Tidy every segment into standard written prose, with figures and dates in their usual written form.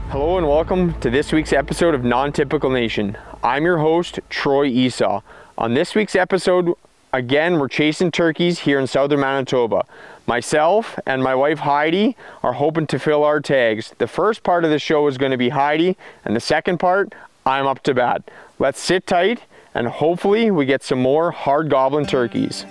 Hello and welcome to this week's episode of Non-Typical Nation. I'm your host, Troy Esau. On this week's episode, again, we're chasing turkeys here in southern Manitoba. Myself and my wife Heidi are hoping to fill our tags. The first part of the show is going to be Heidi, and the second part, I'm up to bat. Let's sit tight and hopefully we get some more hard gobbling turkeys.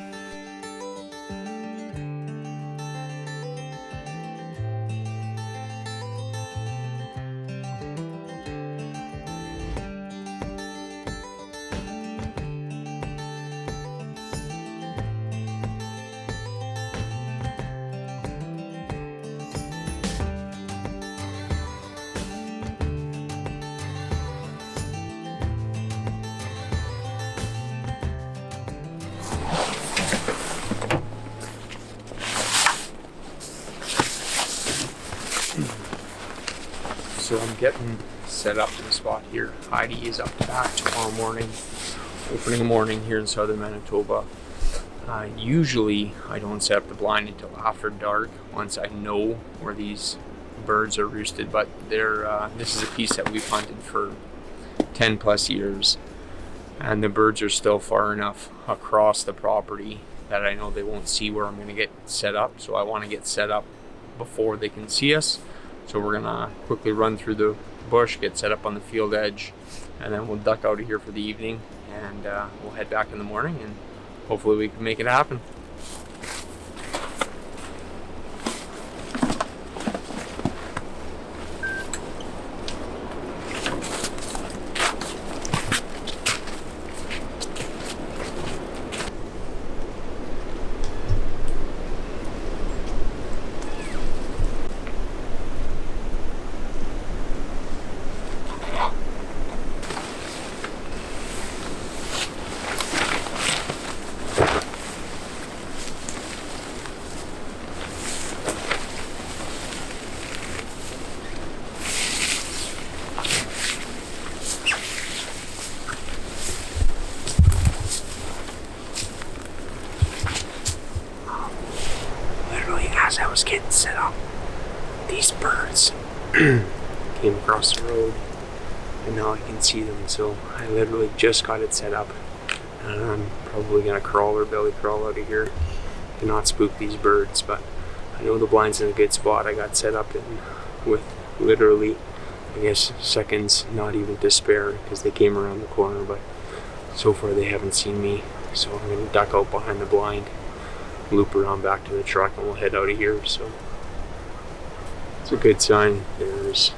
So I'm getting set up in the spot here. Heidi is up to bat tomorrow morning, opening morning here in southern Manitoba. Usually I don't set up the blind until after dark once I know where these birds are roosted, but this is a piece that we've hunted for 10 plus years and the birds are still far enough across the property that I know they won't see where I'm going to get set up, so I want to get set up before they can see us. So we're gonna quickly run through the bush, get set up on the field edge, and then we'll duck out of here for the evening, and we'll head back in the morning, and hopefully we can make it happen. As I was getting set up, these birds came across the road and now I can see them, so I literally just got it set up and I'm probably gonna crawl or belly crawl out of here to not spook these birds, but I know the blind's in a good spot. I got set up in with literally, I guess, seconds, not even to spare, because they came around the corner, but so far they haven't seen me, so I'm gonna duck out behind the blind, loop around back to the truck, and we'll head out of here. So it's a good sign. There's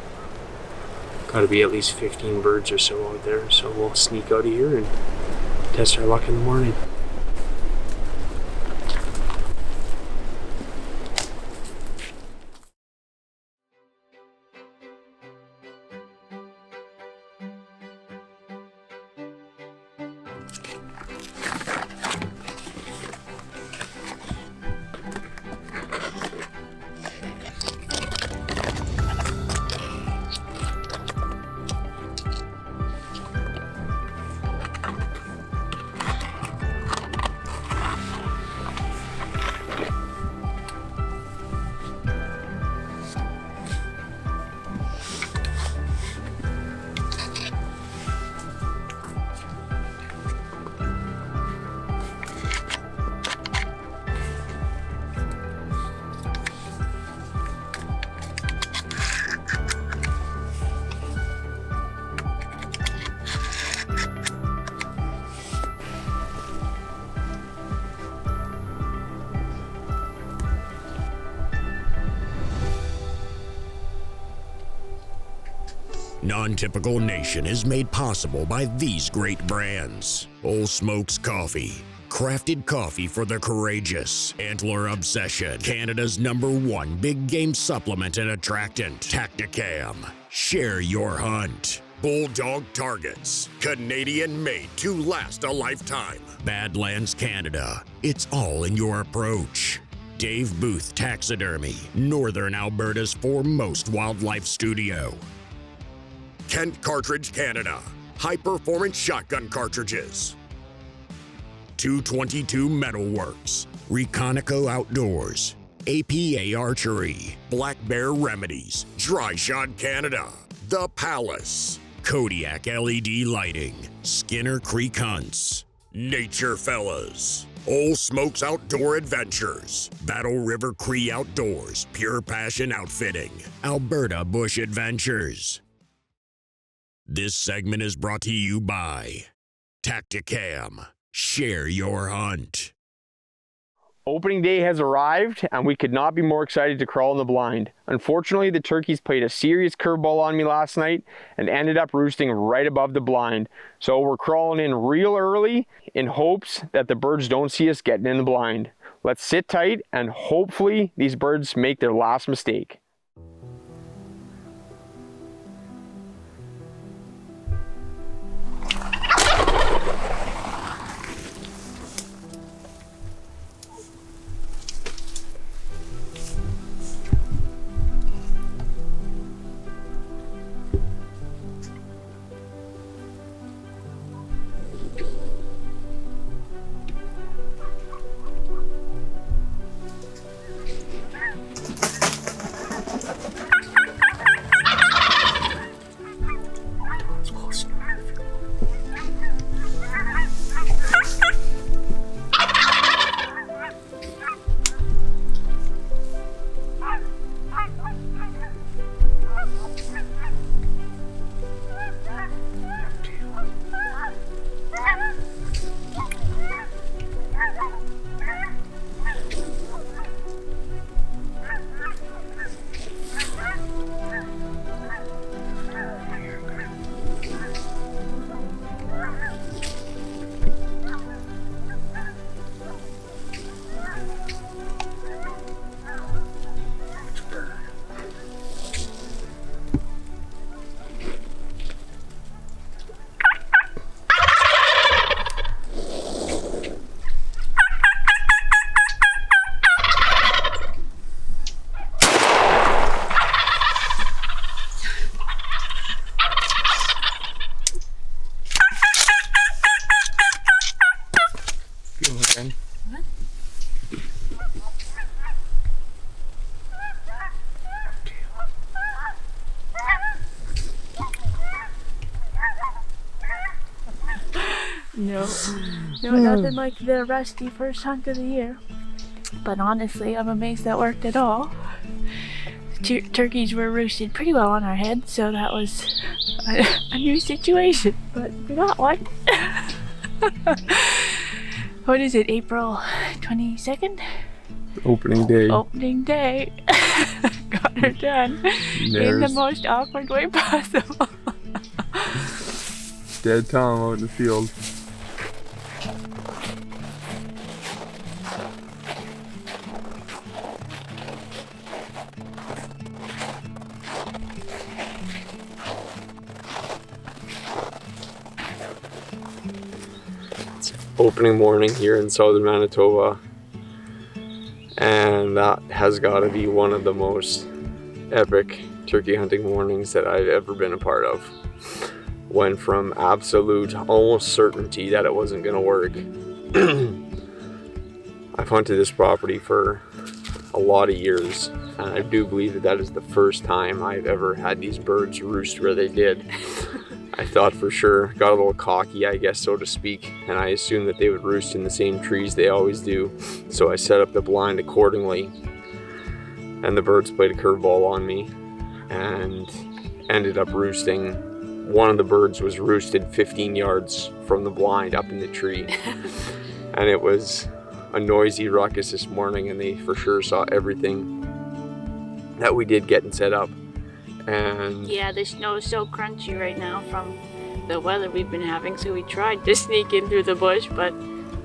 got to be at least 15 birds or so out there, so we'll sneak out of here and test our luck in the morning. Non-Typical Nation is made possible by these great brands: Old Smokes Coffee, crafted coffee for the courageous; Antler Obsession, Canada's #1 big game supplement and attractant; Tacticam, share your hunt; Bulldog Targets, Canadian made to last a lifetime; Badlands Canada, it's all in your approach; Dave Booth Taxidermy, Northern Alberta's foremost wildlife studio; Kent Cartridge Canada, high-performance shotgun cartridges; 222 Metalworks, Reconico Outdoors, APA Archery, Black Bear Remedies, Dry Shot Canada, The Palace, Kodiak LED Lighting, Skinner Creek Hunts, Nature Fellas, Old Smokes Outdoor Adventures, Battle River Cree Outdoors, Pure Passion Outfitting, Alberta Bush Adventures. This segment is brought to you by Tacticam. Share your hunt. Opening day has arrived, and we could not be more excited to crawl in the blind. Unfortunately, the turkeys played a serious curveball on me last night and ended up roosting right above the blind. So we're crawling in real early in hopes that the birds don't see us getting in the blind. Let's sit tight, and hopefully these birds make their last mistake. No, nothing like the rusty first hunt of the year. But honestly, I'm amazed that worked at all. Turkeys were roosted pretty well on our head, so that was a new situation, but we got one. What is it, April 22nd? Opening day. Opening day. Got her done in the most awkward way possible. Dead Tom out in the field. It's opening morning here in southern Manitoba, and that has got to be one of the most epic turkey hunting mornings that I've ever been a part of. Went from absolute almost certainty that it wasn't going to work. I've hunted this property for a lot of years, and I do believe that that is the first time I've ever had these birds roost where they did. I thought for sure, got a little cocky, I guess, so to speak, and I assumed that they would roost in the same trees they always do. So I set up the blind accordingly, and the birds played a curveball on me and ended up roosting. One of the birds was roosted 15 yards from the blind up in the tree. And it was a noisy ruckus this morning, and they for sure saw everything that we did getting set up. And yeah, the snow is so crunchy right now from the weather we've been having, so we tried to sneak in through the bush, but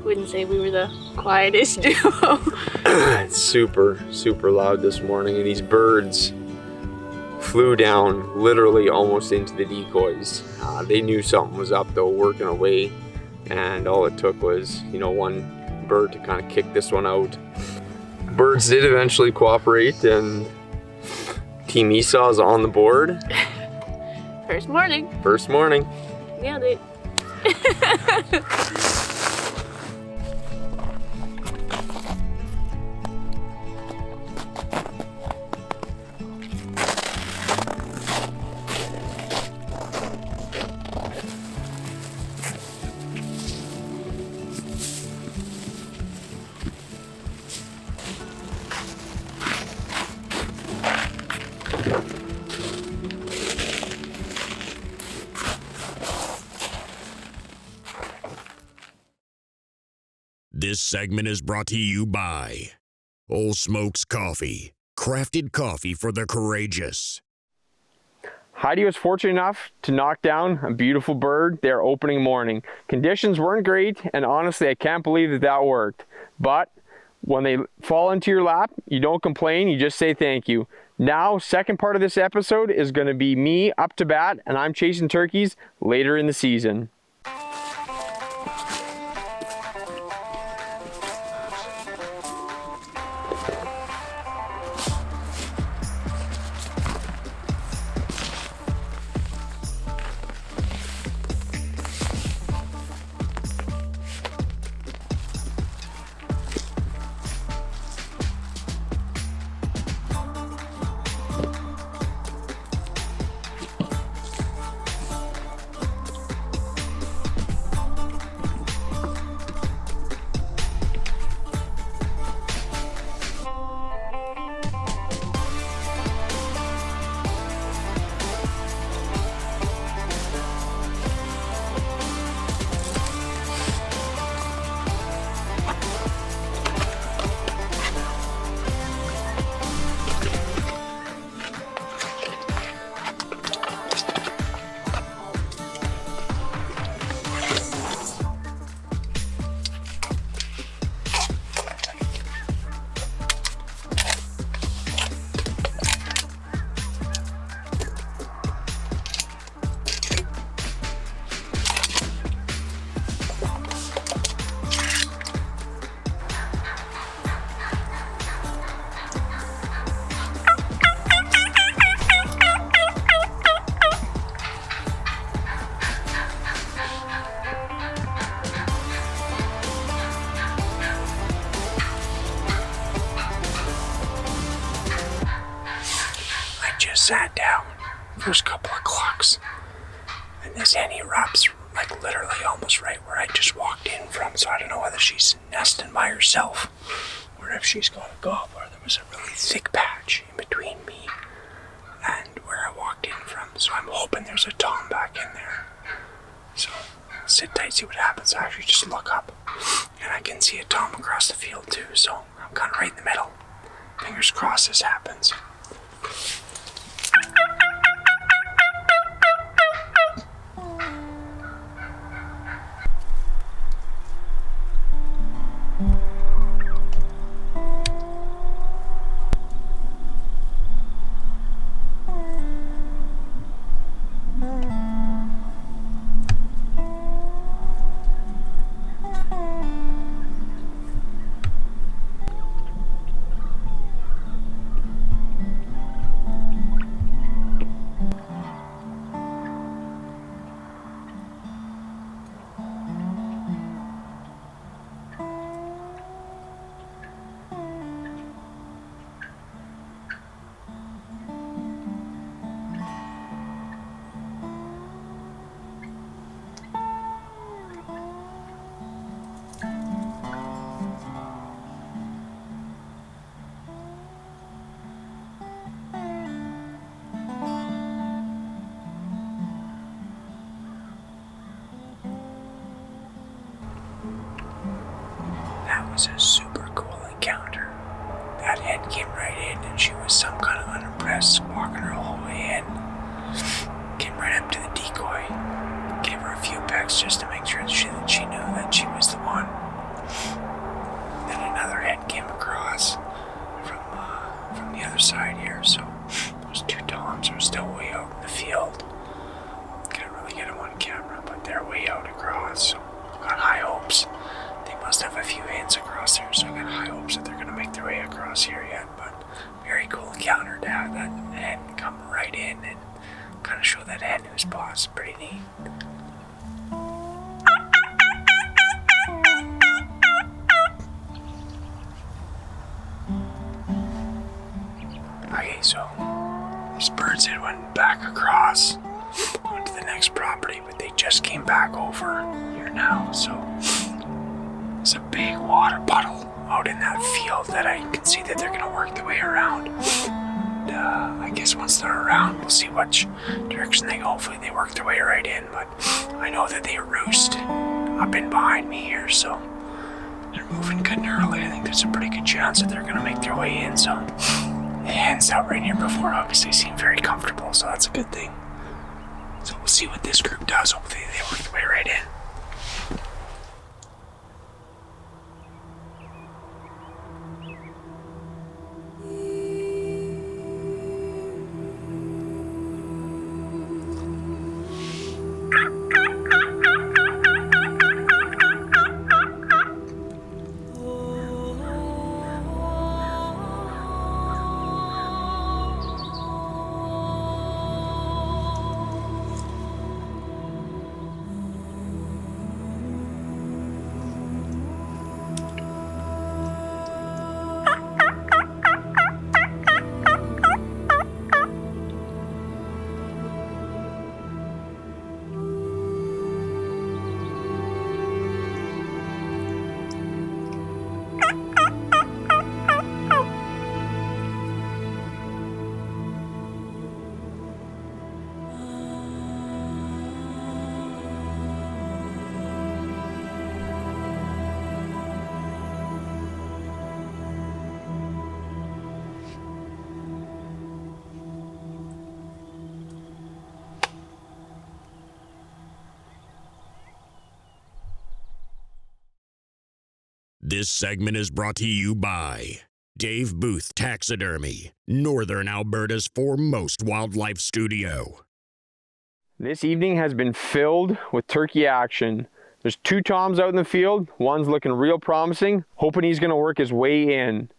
wouldn't say we were the quietest duo. It's super loud this morning, and these birds flew down literally almost into the decoys. They knew something was up though, working away, and all it took was, one bird to kind of kick this one out. Birds did eventually cooperate, and Team Esau is on the board. First morning. Nailed it. This segment is brought to you by Old Smokes Coffee, crafted coffee for the courageous. Heidi was fortunate enough to knock down a beautiful bird their opening morning. Conditions weren't great, and honestly, I can't believe that worked. But when they fall into your lap, you don't complain, you just say thank you. Now, second part of this episode is going to be me up to bat, and I'm chasing turkeys later in the season. Sat down, first couple of clucks, and this hen erupts like literally almost right where I just walked in from, so I don't know whether she's nesting by herself or if she's got a gobbler. There was a really thick patch in between me and where I walked in from, so I'm hoping there's a tom back in there. So sit tight, see what happens. I actually just look up and I can see a tom across the field too, so I'm kind of right in the middle. Fingers crossed this happens. That was a super cool encounter. That hen came right in and she was some kind of unimpressed, walking her whole way in. Came right up to the decoy. Gave her a few pecks just to make sure that she knew that she was the one. Then another hen came across from the other side here, so those two toms are still way out in the field. Can't really get them on camera, but they're way out across, so I've got high hopes. They must have a few hens across there, so I've got high hopes that they're going to make their way across here yet, but very cool encounter to have that hen come right in and kind of show that hen who's boss. Pretty neat. Okay, so these birds had went back across onto the next property, but they just came back over here now, so there's a big water puddle out in that field that I can see that they're going to work their way around. And I guess once they're around, we'll see which direction they go. Hopefully they work their way right in, but I know that they roost up in behind me here, so They're moving good and early. I think there's a pretty good chance that they're going to make their way in. So the hens out right here before obviously seem very comfortable, so that's a good thing. So we'll see what this group does. Hopefully they work their way right in. This segment is brought to you by Dave Booth Taxidermy, Northern Alberta's foremost wildlife studio. This evening has been filled with turkey action. There's 2 toms out in the field. One's looking real promising, hoping he's gonna work his way in.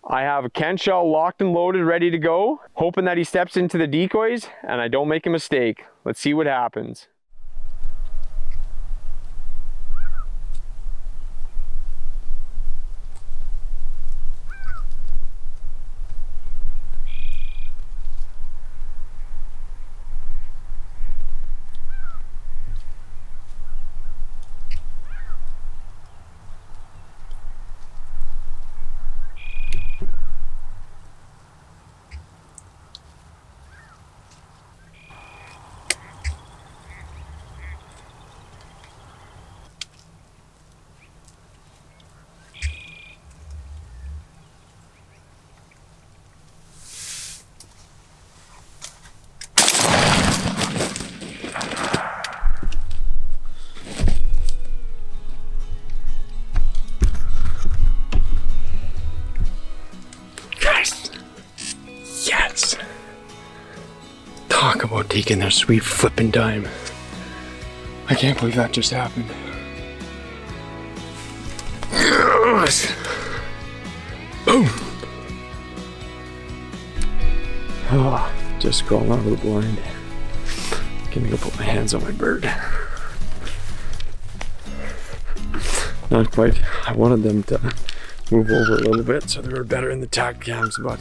I have a Ken shell locked and loaded, ready to go, hoping that he steps into the decoys and I don't make a mistake. Let's see what happens. Talk about taking their sweet flipping time. I can't believe that just happened. Yes. Boom. Oh, just crawling out of the blind. Gonna go put my hands on my bird. Not quite. I wanted them to move over a little bit so they were better in the tack cams, but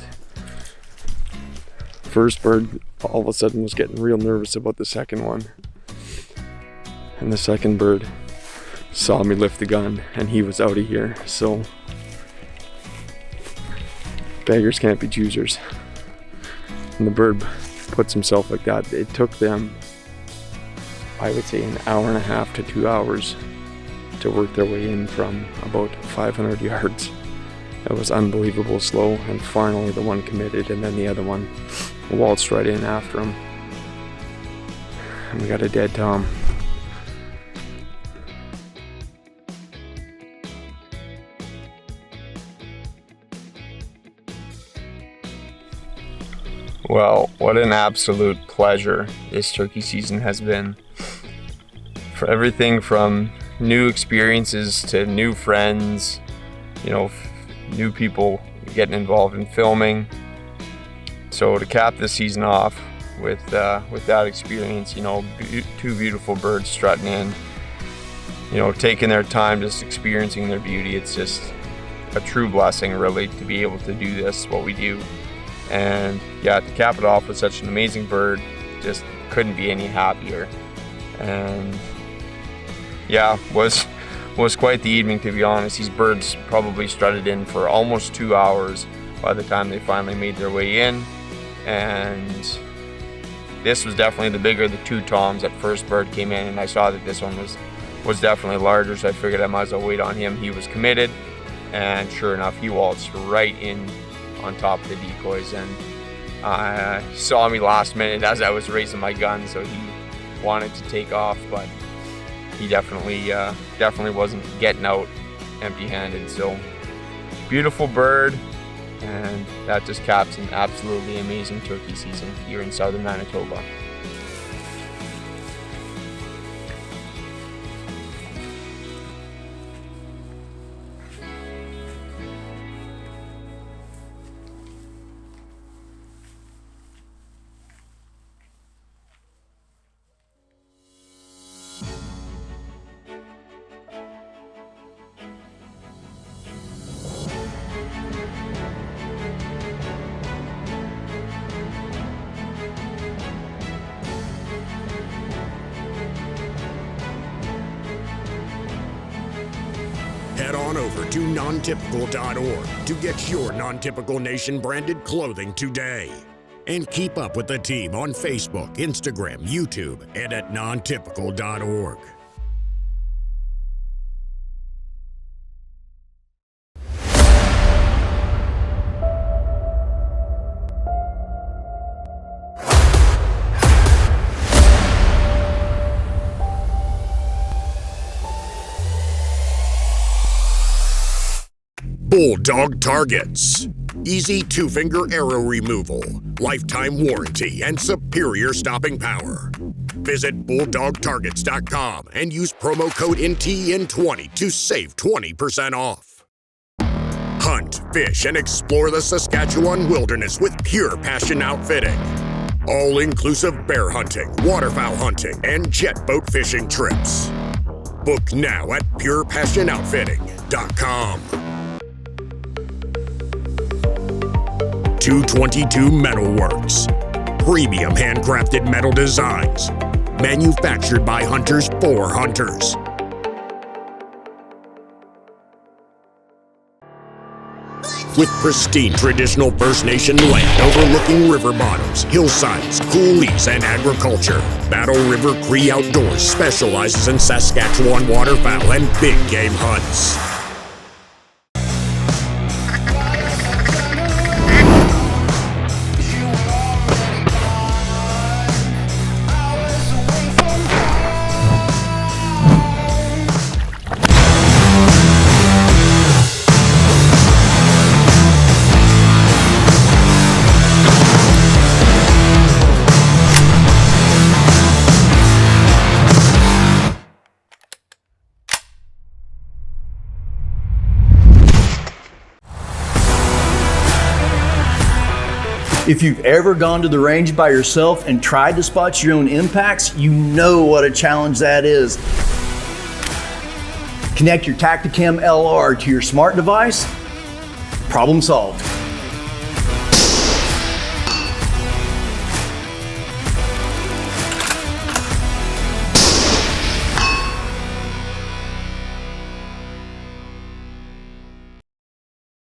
first bird all of a sudden was getting real nervous about the second one. And the second bird saw me lift the gun and he was out of here. So beggars can't be choosers. And the bird puts himself like that. It took them, I would say, an hour and a half to 2 hours to work their way in from about 500 yards. It was unbelievable slow, and finally the one committed, and then the other one waltzed right in after him. And we got a dead tom. Well, what an absolute pleasure this turkey season has been. For everything from new experiences to new friends, new people getting involved in filming. So to cap this season off with that experience, two beautiful birds strutting in, taking their time, just experiencing their beauty. It's just a true blessing, really, to be able to do this, what we do. And yeah, to cap it off with such an amazing bird, just couldn't be any happier. And yeah, was quite the evening, to be honest. These birds probably strutted in for almost 2 hours by the time they finally made their way in. And this was definitely the bigger of the two toms. That first bird came in and I saw that this one was was definitely larger, so I figured I might as well wait on him. He was committed, and sure enough, he waltzed right in on top of the decoys, and he saw me last minute as I was raising my gun, so he wanted to take off, but he definitely wasn't getting out empty-handed. So beautiful bird, and that just caps an absolutely amazing turkey season here in southern Manitoba. Head on over to nontypical.org to get your Non-Typical Nation branded clothing today. And keep up with the team on Facebook, Instagram, YouTube, and at nontypical.org. Bulldog Targets. Easy two-finger arrow removal, lifetime warranty, and superior stopping power. Visit bulldogtargets.com and use promo code NTN20 to save 20% off. Hunt, fish, and explore the Saskatchewan wilderness with Pure Passion Outfitting. All-inclusive bear hunting, waterfowl hunting, and jet boat fishing trips. Book now at purepassionoutfitting.com. 222 Metalworks. Premium handcrafted metal designs. Manufactured by hunters for hunters. With pristine traditional First Nation land overlooking river bottoms, hillsides, coulees, and agriculture, Battle River Cree Outdoors specializes in Saskatchewan waterfowl and big game hunts. If you've ever gone to the range by yourself and tried to spot your own impacts, you know what a challenge that is. Connect your Tacticam LR to your smart device, problem solved.